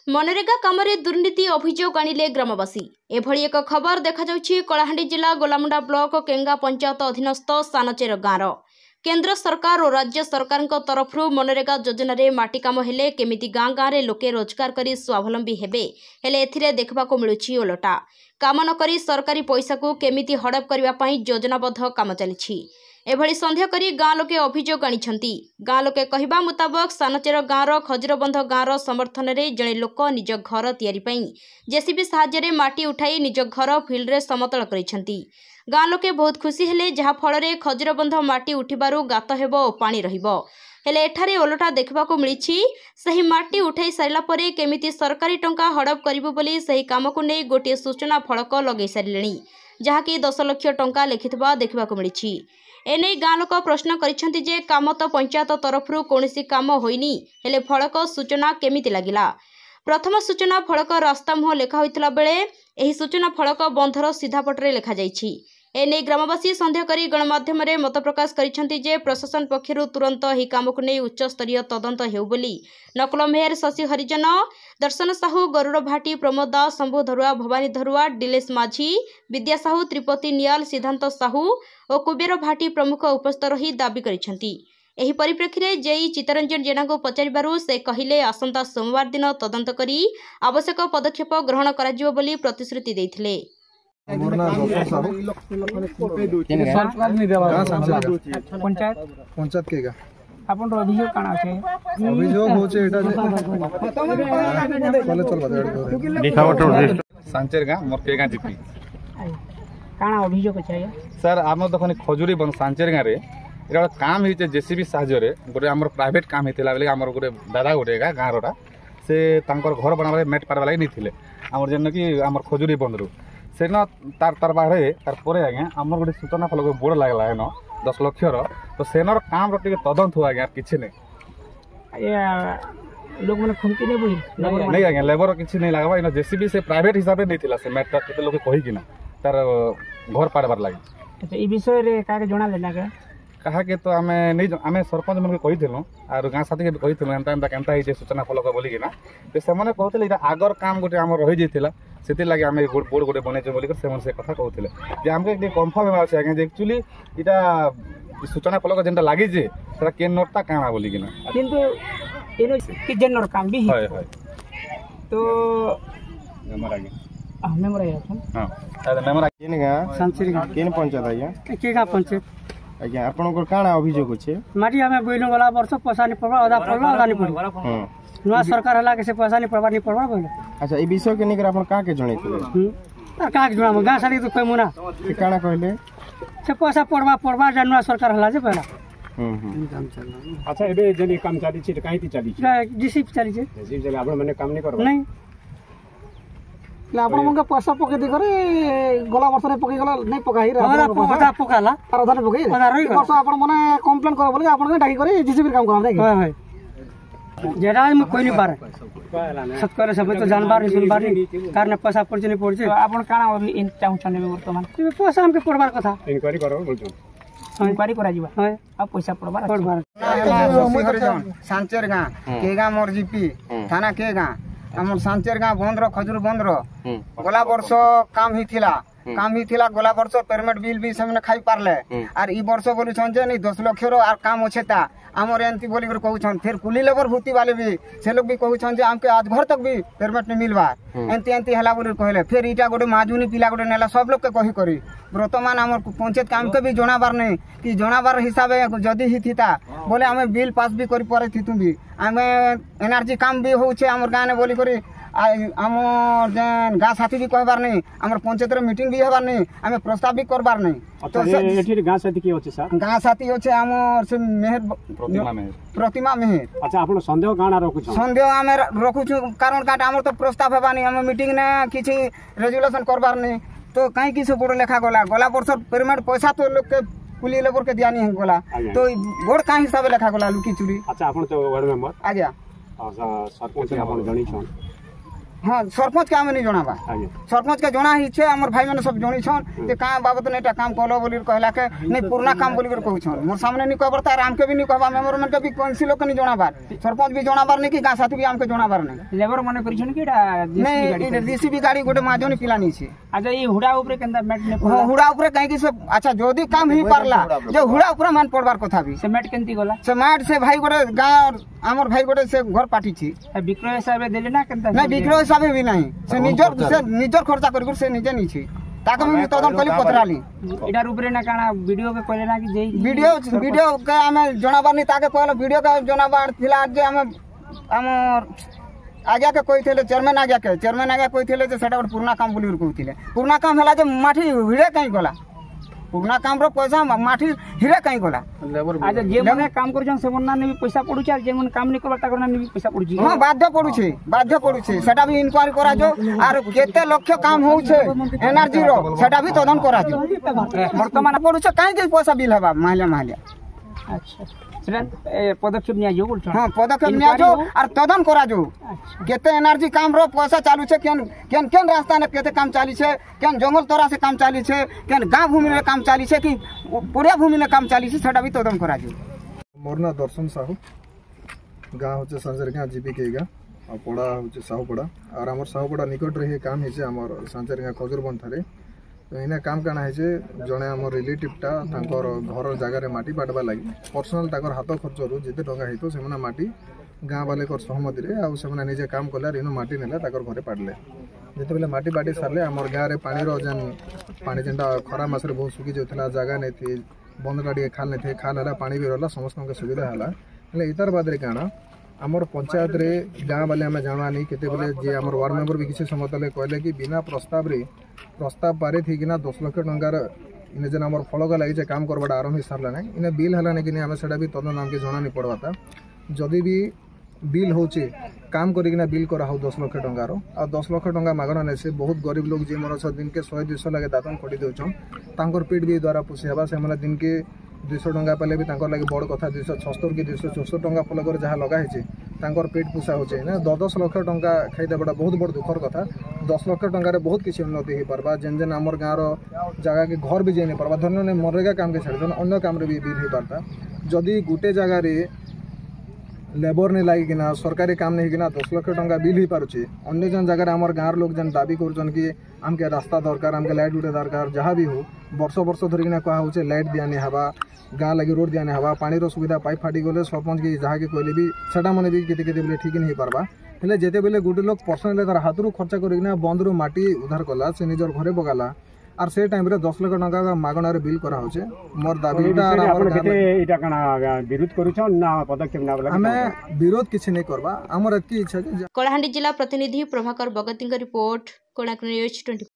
मनरेगा काम दुर्नीति अभियोग आनिले ग्रामवासी। एभली एक खबर देखा कलाहांडी जिला गोलामुंडा ब्लॉक केंगा पंचायत अधीनस्थ सानचेर गाँव। केंद्र सरकार और राज्य सरकार तरफ मनरेगा योजन रे माटी काम हेले केमिति गाँ गाँ रे लोके रोजगार करी स्वावलंबी हेबे, हेले एथिरे देखबाको मिलुछि ओलटा। काम न करी सरकारी पैसा को केमिति हड़प करबा पई योजनाबद्ध काम चलिछि। एभली संदेह करी गाँ लोके अभियोग आनिछंती। गाँ लोके कहिबा मुताबक सानचेर गाँव खजुरबंध गाँव समर्थन रे जणे लोक निज घर तैयारी पई जेसीबी सहायता रे माटी उठाई निज घर फील्ड रे समतल करिसंती। गाँ लोके बहुत खुशी हेले जहा फल रे खजुरबंध माटी उठिबारु गात हेबो ओ पानी रहिबो, हेले एठारे ओलटा देखबाको मिलिछि। सही माटी उठाई सारिला परे केमिति सरकारी टंका हड़प करिबो बोली सही कामको नै गोटे सूचना फलक लगै सारिलेनी, जहाकि 10 लाख टंका लिखिथबा देखबाको मिलिछि। एने गाँ लोक प्रश्न करिसेंती जे काम तो पंचायत तरफ कौनसी काम होइनी, हेले फलक सूचना केमिति लागिला। प्रथम सूचना फलक रास्ता मुह लेखा होइतला बेले एही सूचना फलक बंधर सीधा पटरे लेखा जाइछि। एने ग्रामवासी संदेह करी गणमाध्यम रे मत प्रकाश करिसेंती जे प्रशासन पक्षरु तुरंत एही कामको नै उच्च स्तरीय तदंत हेउ बोली नकल मेयर शशि हरिजन, दर्शन साहू, गरुड़ भाटी, प्रमोद दास, शंभु धरुआ, भवानी धरुआ, डिलेश माझी, विद्या साहू, त्रिपति नियाल, सिद्धांत साहू और कुबेर भाटी प्रमुख उपस्थित रही दाबी करिसेंती। एही परिप्रेक्षी रे जेई चित्तरंजन जेना को पचारिबारु से कहिले आसंता सोमवार दिन तदंत करी आवश्यक पदक्षेप ग्रहण कराजिबो बोली प्रतिश्रुति दैथिले। पंचायत के आपन अभियोग काना আছে अभियोग होचे एटा चले चल बता दिखावट सांचेर गां मोर के गां जीपी काना अभियोग छै सर आम देखनि खजुरी बन सांचेर गां रे एटा काम हिचे जेसीबी सहायता रे गोटे हमर प्राइवेट काम हेतिला बेले हमर गोटे दादा गोटे गां रोटा से तांकर घर बनाबे मेट पारबा लागि निथिले हमर जन कि हमर खजुरी बंदरु सेना तार बाहरे तार परे आज्ञा हमर गोटे सूचना फलक बोर्ड लागला है न 10 लाख तो सेनर काम रो टिके तदंत हुआ आज्ञा किछि नै लोग माने खुंती नै बोई नै आज्ञा लेबर किछि नै लागबा इन जेसीबी से प्राइवेट हिसाब रे नैथिला से मेट केते लोग कहि किना तार घर पारबार लागि। अच्छा ई विषय रे काके जणा लेना कहा के तो आमे सरपंच मन के कहिथिलु आर गां साथी के कहिथिलु एंता केंता हिजे सूचना फलक बोली किना ते से माने कहथिले इटा आगर काम गोटे हमर रहि जेथिला सेति लागि आमे बोर्ड गोटे बनै छै बोली कर से मन से कथा कहथिले जे हमके के कंफर्म हेबा छै आगे जे एक्चुअली इटा सूचना फलक जेंटा लागि जे सेटा के नोटता काना बोली किना किंतु एनो कि जेनर काम भी होय होय तो मेमोर आगे मेमोर आगे हां अरे मेमोर आगे केन गा सांचेर गां केन पंचायत आया के गां पंचायत आज्ञा आपन को काना अभियोग होचे माटी हमें बोइलो वाला वर्ष पैसा नि पड़बा आधा पड़ला आधा नि पड़बा नवा सरकार हला के से पैसा नि पड़बा नि पड़बा बोले। अच्छा ई विषय के निकर आपन का के जणैथिले तार का के जणा गां साडी तो कहमुना के काना कहले से पैसा पड़बा जनवा सरकार हला जे पहला काम चल। अच्छा एबे जनी काम चाली छी काईती चाली छी जीसीपी चाली छे जीसीपी चले आपण माने काम नै करबा नहीं आपण मन के पैसा पके दे करे गला वर्ष रे पके गला नहीं पकाई रे पैसा पकाला और आधा पके वर्ष आपण माने कंप्लेन कर बोले आपण के डाकी करे जीसीबी काम करम नहीं हां हां जेरा म कोई नहीं पारे सत्कर सब तो जानबार सुनबार कारण पैसा पड़छ नहीं पड़छ आपण काना और इन चाहू छने वर्तमान पैसा हमके पड़बार कथा इंक्वायरी करो बोलछो इंक्वायरी करा जीवा हां अब पैसा पड़बार सांचेर गां के गां मोर जीपी थाना के गां हमर सांचेर गां बंदर खजुर बंदर गला वर्ष काम ही थिला गला वर्ष पेमेंट बिल भी से खाई पारले आर ई वर्ष बोली छन जे नहीं 10 लाख रो आर काम होछे ता हमर एंती बोली कर कहू छन फिर कुली लेबर भूती वाले भी से लोग भी कहू छन जे हमके आज घर तक भी पेमेंट नहीं मिलबा एंती हला बोली कहले फिर इटा गोटे माजुनी पिला गोटे नेला सब लोग के कही करी वर्तमान हमर पंचायत काम के भी जणाबार नहीं कि जणाबार हिसाब जदी ही थिता बोले हमें बिल पास भी करी परे थी तुम भी हमें एनर्जी काम भी होछे हमर गां ने बोली करी हमर जेन गां साथी भी कहबार नहीं हमर पंचायत रे मीटिंग भी हेबार नहीं हमें प्रस्ताव भी करबार नहीं। तो एठी गां साथी के होचे सर गां साथी होचे हमर से मेहर प्रतिमा मेहर। अच्छा आपण संदेह गाना रखु छ संदेह हमें रखु छु कारण काटा हमर तो प्रस्ताव हेबा नहीं हम मीटिंग ने किछि रेजुलेशन करबार नहीं तो काई किछ बोर्ड लेखा गला वर्ष पेमेंट पैसा तो लोग के कुली लेबर के दिया नहीं गला तो बोर्ड का हिसाब लेखा गला लुकी चुरी। अच्छा आपण तो वार्ड मेंबर आज्ञा सरपंच आपण जणी छ हाँ सरपंच के आमे नहीं जनाबा आगे सरपंच के जना ही छे हमर भाई माने सब जणी छन जे का बाबत नेटा काम कलो बोली कहला के नहीं पुरना काम बोली कर कहू छन मोर सामने नहीं कहबर तार आम के भी नहीं कहबा मेंबर मन के भी काउंसिल के नहीं जनाबार सरपंच भी जनाबार नहीं कि गां साथी भी आम के जनाबार नहीं लेबर माने करिछन कि एटा नहीं डीसीबी गाड़ी गोटे माजोनी पिलानी छी अच्छा ये हुडा ऊपर केंदा मैट ने हुड़ा ऊपर कहीं कि से अच्छा जोदी काम ही पारला जे हुड़ा ऊपर मान पड़बार कथा भी से मैट केंती गला से माट से भाई गोटे गां हमर भाई गोटे से घर पाठी छी विक्रय हिसाब रे देले ना केंता नहीं विक्रय हिसाब भी नहीं से निजर खर्चा कर से निजे नहीं छी ताके मैं तदन कली पतराली एटार ऊपर ना काना वीडियो के कहले ना कि जे वीडियो के हमें जनाबार नहीं ताके कहले वीडियो का जनाबार थिला जे हमें हमर आज्ञा के कोई थे चेयरमैन आज्ञा कोई थे सेटा पुराना काम बोली कहते पुराना काम है जो माटी हिरे कहीं गला पुराना काम रो पैसा माटी हिरे कहीं गला अच्छा जे मने काम करछन से मन्ना ने भी पैसा पडुछ जे मन काम नहीं करबा ताकर ने भी पैसा पडुछ हां बाध्य पडुछे सेटा भी इंक्वायरी करा जो आर केते लक्ष्य काम होउछे एनर्जी रो सेटा भी तदन करा जो वर्तमान पडुछ काहे के पैसा बिल हबा माहले अच्छा पदक्षेप निया जो बोलछ हां पदक्षेप निया जो और तदन करा जो केते एनर्जी काम रो पैसा चालू छे केन रास्ता ने केते काम चाली छे केन जंगल तोरा से काम चाली छे केन गांव भूमि में काम चाली छे कि पूरा भूमि में काम चाली छे सेटा भी तदन करा जो मोर ना दर्शन साहू गाँ होचे सांचेर गाँ जीपी के गाँ और पड़ा होचे साहूपड़ा और आमर साहूपड़ा निकट रे काम हेचे आमर सांचेर गाँ खजुरबन थारे तो इना काम काना हेचे जने आमर रिलेटिवटा तांकर घर जगार माटी बाटवा लगी पर्सनल ताकर हाथ खर्च रु जिते टंका हेतो सेमना माटी गाँ वाले कर सहमति रे आ सेमना निजे काम कला रिनो माटी नेला ताकर घरे पाडले जेते बेले माटी बाटी सारले आमर गाँ रे पानी रो जन पानी जेंटा खरा मास रे बहुत सुखी जोथला जगह नै थी बंद गाड़ी खाल नै थे खाल हला पानी भी रहला समस्त के सुविधा हला ले इतार बाद रे काना आमर पंचायत रे गाँ वाले आम जानानी केते बेले जे आमर वार्ड मेंबर भी किसी समय तले कहले कि बिना प्रस्ताव पारे थी कि 10 लाख टंकार इन जेन आमर फलक लगी काम करवाटा आरंभ सारा ना इन बिल है कि आम से भी तदन आमके जना नहीं पड़वाता जदि भी बिल होचे काम करिकिना बिल करा हो 10 लाख टंकार आ 10 लाख टंका मागणा ने से बहुत गरीब लोग जे मोर दिन के 100-200 लगे दातन खटी देउछन तांकर पेट भी द्वारा पोसे हबा से मन दिन के 200 टंका पाले भी तांकर लगे बड़ कथा 276 कि 264 टंका फलकर जहाँ लगा है तांकर पेट पोषा होचे ना 10 लाख टंका खाइदे बड़ा बहुत बड़ दुखर कथा 10 लाख टंकार बहुत किसी उन्नति हो पार्बा जेन जेन आमर गाँव जगह के घर भी जाई नहीं पार्बा धरन मनरेगा काम के छाड़ अन्य काम भी बिल हो पारता जदि गोटे जगार लेबर नहीं लगी कि सरकारी काम नहीं कि 10 लाख टंका बिल हो पारुचे अन्य जन जगह आमर गाँव लोग जन दाबी कर कि आमके रास्ता दरकार आमके लाइट गुटे दरकार जहाँ भी हो वर्ष धरिकिना कहा हो लाइट दियानी हवा गाँ लगी रोड दियानी हवा पानी सुविधा पाइप फाटी गले सरपंच की जहाँ के कहले भी सेटा मैंने भी केते बोले ठीक नहीं पार्बा हेले जेते बेले गोटे लोग पर्सनल तार हाथ खर्चा करना बंद रू माटी उधार कला से निजर घरे बगाला और से टाइम रे 10 लाख टंका मागणार बिल करा होचे मोर दाबीटा एटा कना विरोध करूछ ना पदक्षेप ना हमें विरोध किछि नहीं करबा हमर एतकी इच्छा जे कलाहांडी जिला प्रतिनिधि प्रभाकर बगती रिपोर्ट कोणार्क न्यूज 24।